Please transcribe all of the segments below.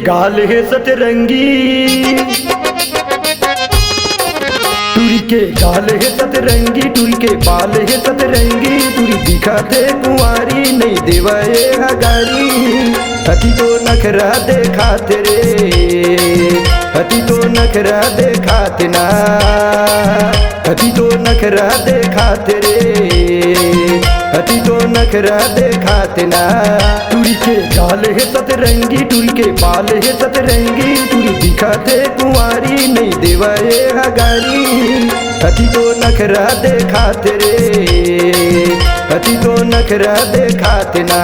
गाल है सतरंगी, टूरी के गाल है सतरंगी, टूरी के बाल है सतरंगी, टूरी दिखाते कुंवारी नहीं देवाए हगारी। हती तो नखरा देखा तेरे, हती तो नखरा देखा तेना, हती तो नखरा देखा तेरे, हती तो नखरा देखा तेना। टूरी के गाल है सतरंगी, टूरी के बाल है सतरंगी, टूरी दिखाते कुंवारी नहीं देवाए हगारी। हती तो नखरा देखा तेरे, हती तो नखरा देखा तेना,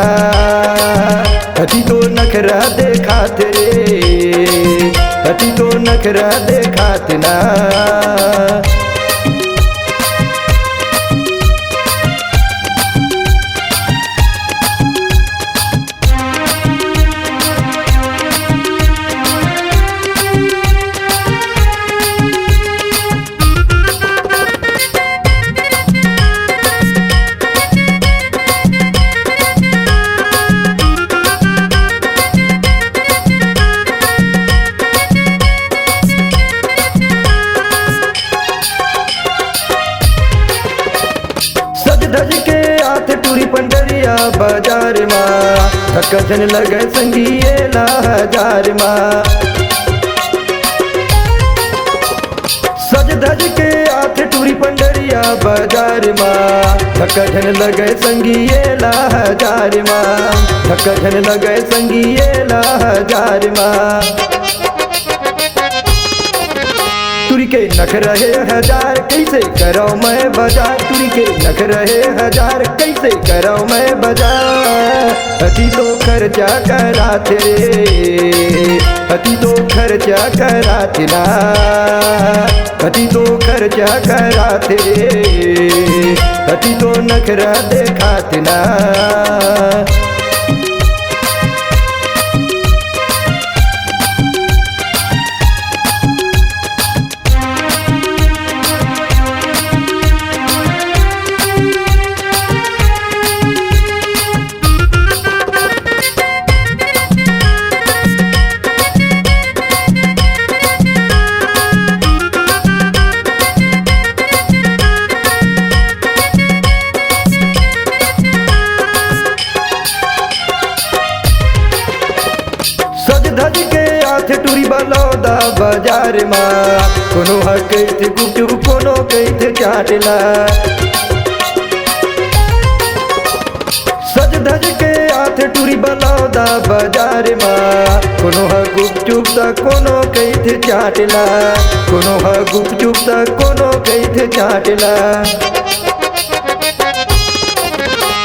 हती तो नखरा देखा तेरे, हती तो नखरा देखा तेना। धज के हाथ टूरी पंडरिया बाजार माँ, धक्का जन लगे संगिए ला हजार माँ। सज धज के हाथ टूरी पंडरिया बाजार माँ, धक्का जन लगे संगिए ला हजार माँ, धक्का जन लगे संगिए ला हजार माँ। टूरी के नख रहे हजार कैसे कराऊं मैं बाजार, टूरी के नख रहे हजार कैसे कराऊं मैं बाजार। हती तो खर्चा करा तेरे, हती तो खर्चा करा तेना, हती तो खर्चा करा तेरे, हती तो नखरा देखा तेना। सज धज के हाथ टूरी बलौदा बाजार माँ, कोनो हकैत गुपचुप कोनो कैथ चाटला। सज धज के हाथ टूरी बलौदा बाजार माँ, कोनो ह गुपचुप त कोनो कैथ चाटला, कोनो ह गुपचुप त कोनो कैथ चाटला।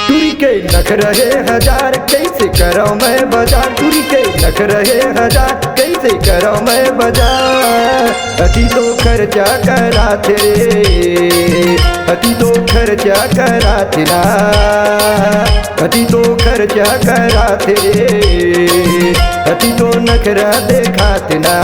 टूरी के नख रहे हजार कैसे कराऊं मैं बाजार, टूरी के नख रहे हजार कैसे कराऊं मैं बाजार। हती तो खर्चा करा तेरे, हती तो खर्चा करा तेना, हती तो खर्चा करा तेरे, हती तो नखरा देखा तेना।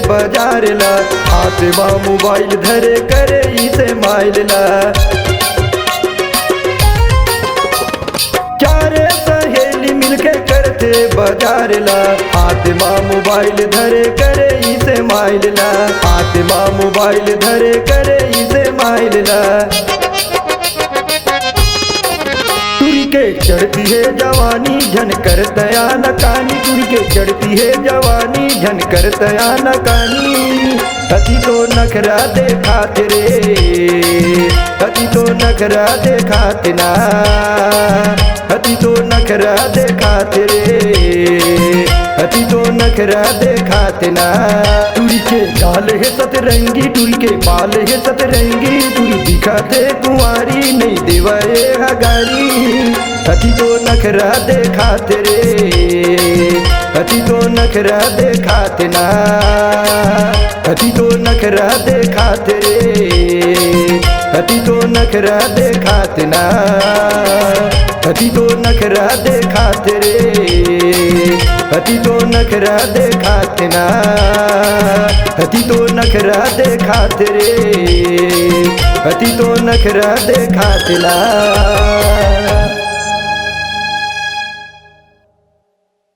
बाजार ला हाथ में मोबाइल धरे करे इसे माइल ला। चारे सहेली मिलके करते बाजार ला, हाथ में मोबाइल धरे करे इसे माइल ला, हाथ में मोबाइल धरे करे इसे माइल ला। टूरी के चढ़ती है जवानी झन कर तया नकानी, टूरी के चढ़ती है जवानी झन कर तया नकानी। अति तो नखरा देखात रे, अति तो नखरा देखात ना, अति तो नखरा देखात रे, अति तो नखरा देखात ना। टूरी के गाल है सतरंगी, टूरी के बाल है सतरंगी, टूरी दिखाते कुंवारी नहीं देवाए हगारी। अति तो नखरा देखात रे, अति तो नखरा देखात ना, अति तो नखरा देखात रे, अति तो नखरा देखात ना, अति तो नखरा देखात रे, अति तो नखरा देखात ना, अति तो नखरा देखात रे, अति तो नखरा देखात ना।